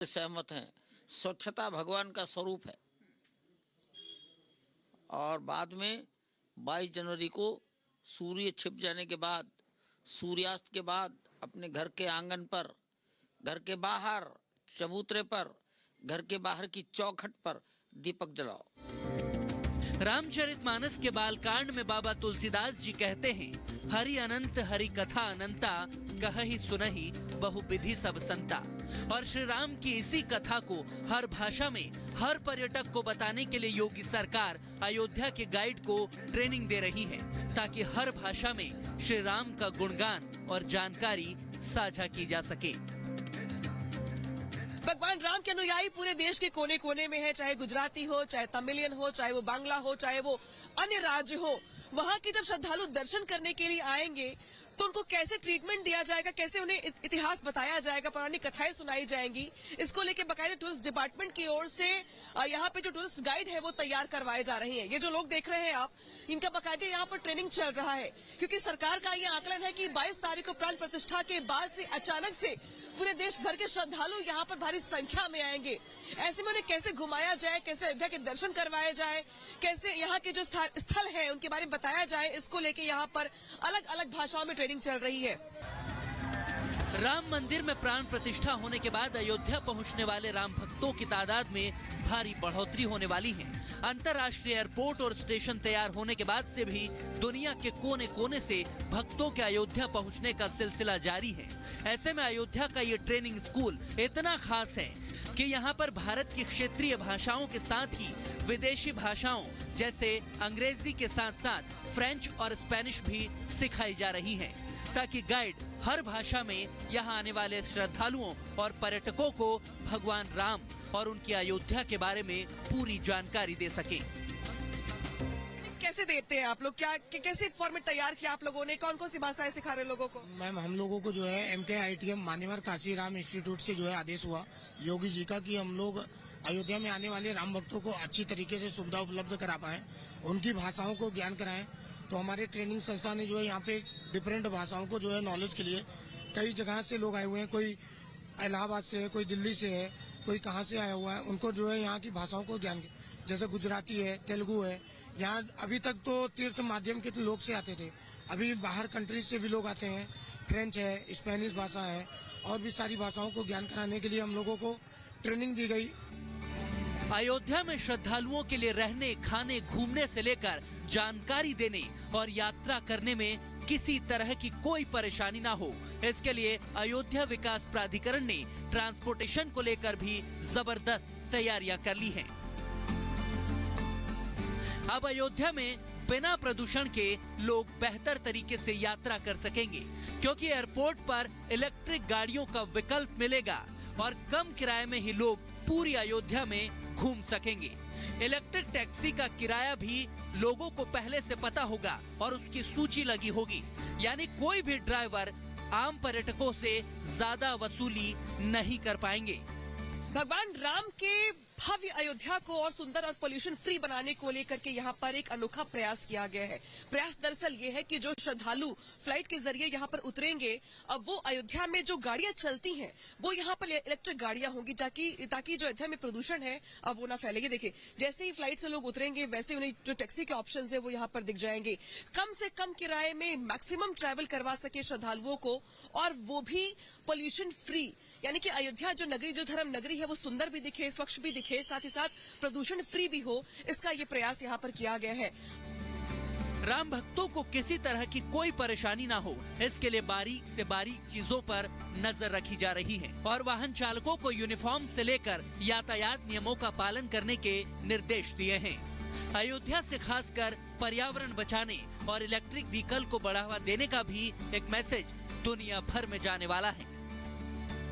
सहमत हैं। स्वच्छता भगवान का स्वरूप है और बाद में 22 जनवरी को सूर्य छिप जाने के बाद, सूर्यास्त के बाद अपने घर के आंगन पर, घर के बाहर चबूतरे पर, घर के बाहर की चौखट पर दीपक जलाओ। रामचरितमानस के बालकांड में बाबा तुलसीदास जी कहते हैं, हरि अनंत हरि कथा अनंता, कहहि सुनहि बहु विधि सब संता। और श्री राम की इसी कथा को हर भाषा में हर पर्यटक को बताने के लिए योगी सरकार अयोध्या के गाइड को ट्रेनिंग दे रही है, ताकि हर भाषा में श्री राम का गुणगान और जानकारी साझा की जा सके। भगवान राम के अनुयायी पूरे देश के कोने कोने में है, चाहे गुजराती हो, चाहे तमिलियन हो, चाहे वो बांग्ला हो, चाहे वो अन्य राज्य हो। वहाँ के जब श्रद्धालु दर्शन करने के लिए आएंगे तो उनको कैसे ट्रीटमेंट दिया जाएगा, कैसे उन्हें इतिहास बताया जाएगा, पौराणिक कथाएं सुनाई जाएंगी, इसको लेके बकायदा टूरिस्ट डिपार्टमेंट की ओर से यहाँ पे जो टूरिस्ट गाइड है वो तैयार करवाए जा रहे हैं। ये जो लोग देख रहे हैं आप, इनका बकायदा यहाँ पर ट्रेनिंग चल रहा है, क्योंकि सरकार का ये आकलन है कि 22 तारीख को प्राण प्रतिष्ठा के बाद से अचानक से पूरे देश भर के श्रद्धालु यहाँ पर भारी संख्या में आएंगे। ऐसे में उन्हें कैसे घुमाया जाए, कैसे अयोध्या के दर्शन करवाए जाए, कैसे यहाँ के जो स्थल है उनके बारे में बताया जाए, इसको लेके यहाँ पर अलग अलग भाषाओं में ट्रेनिंग चल रही है। राम मंदिर में प्राण प्रतिष्ठा होने के बाद अयोध्या पहुंचने वाले राम भक्तों की तादाद में भारी बढ़ोतरी होने वाली है। अंतर्राष्ट्रीय एयरपोर्ट और स्टेशन तैयार होने के बाद से भी दुनिया के कोने कोने से भक्तों के अयोध्या पहुंचने का सिलसिला जारी है। ऐसे में अयोध्या का ये ट्रेनिंग स्कूल इतना खास है कि यहाँ पर भारत की क्षेत्रीय भाषाओं के साथ ही विदेशी भाषाओं जैसे अंग्रेजी के साथ साथ फ्रेंच और स्पेनिश भी सिखाई जा रही है, ताकि गाइड हर भाषा में यहाँ आने वाले श्रद्धालुओं और पर्यटकों को भगवान राम और उनकी अयोध्या के बारे में पूरी जानकारी दे सके। कैसे देते हैं आप लोग, क्या कैसे फॉर्मेट तैयार किया आप लोगों ने, कौन कौन सी भाषाएं सिखा रहे लोगों को? मैम, हम लोगों को जो है MKITM मान्यवर काशीराम इंस्टीट्यूट से जो है आदेश हुआ योगी जी का कि हम लोग अयोध्या में आने वाले राम भक्तों को अच्छी तरीके से सुविधा उपलब्ध करा पाए, उनकी भाषाओं को ज्ञान कराएं। तो हमारे ट्रेनिंग संस्था ने जो है यहाँ पे डिफरेंट भाषाओं को जो है नॉलेज के लिए कई जगह से लोग आए हुए हैं, कोई इलाहाबाद से है, कोई दिल्ली से है, कोई कहाँ से आया हुआ है, उनको जो है यहाँ की भाषाओं को ज्ञान, जैसे गुजराती है, तेलुगु है। यहाँ अभी तक तो तीर्थ माध्यम के लोग से आते थे, अभी बाहर कंट्रीज से भी लोग आते हैं, फ्रेंच है, स्पेनिश भाषा है, और भी सारी भाषाओं को ज्ञान कराने के लिए हम लोगों को ट्रेनिंग दी गई। अयोध्या में श्रद्धालुओं के लिए रहने, खाने, घूमने से लेकर जानकारी देने और यात्रा करने में किसी तरह की कोई परेशानी ना हो, इसके लिए अयोध्या विकास प्राधिकरण ने ट्रांसपोर्टेशन को लेकर भी जबरदस्त तैयारियां कर ली हैं। अब अयोध्या में बिना प्रदूषण के लोग बेहतर तरीके से यात्रा कर सकेंगे, क्योंकि एयरपोर्ट पर इलेक्ट्रिक गाड़ियों का विकल्प मिलेगा और कम किराए में ही लोग पूरी अयोध्या में घूम सकेंगे। इलेक्ट्रिक टैक्सी का किराया भी लोगों को पहले से पता होगा और उसकी सूची लगी होगी, यानी कोई भी ड्राइवर आम पर्यटकों से ज्यादा वसूली नहीं कर पाएंगे। भगवान राम के भव्य अयोध्या को और सुंदर और पोल्यूशन फ्री बनाने को लेकर के यहाँ पर एक अनोखा प्रयास किया गया है। प्रयास दरअसल ये है कि जो श्रद्धालु फ्लाइट के जरिए यहाँ पर उतरेंगे, अब वो अयोध्या में जो गाड़ियां चलती हैं वो यहाँ पर इलेक्ट्रिक गाड़ियां होंगी, ताकि जो अयोध्या में प्रदूषण है अब वो ना फैलेगी। देखिए, जैसे ही फ्लाइट से लोग उतरेंगे वैसे उन्हें जो टैक्सी के ऑप्शन है वो यहाँ पर दिख जाएंगे। कम से कम किराए में मैक्सिमम ट्रैवल करवा सके श्रद्धालुओं को, और वो भी पोल्यूशन फ्री, यानी कि अयोध्या जो नगरी, जो धर्म नगरी है, वो सुंदर भी दिखे, स्वच्छ भी दिखे, साथ ही साथ प्रदूषण फ्री भी हो, इसका ये प्रयास यहाँ पर किया गया है। राम भक्तों को किसी तरह की कोई परेशानी ना हो, इसके लिए बारीक से बारीक चीजों पर नजर रखी जा रही है और वाहन चालकों को यूनिफॉर्म से लेकर यातायात नियमों का पालन करने के निर्देश दिए हैं। अयोध्या से खासकर पर्यावरण बचाने और इलेक्ट्रिक व्हीकल को बढ़ावा देने का भी एक मैसेज दुनिया भर में जाने वाला है।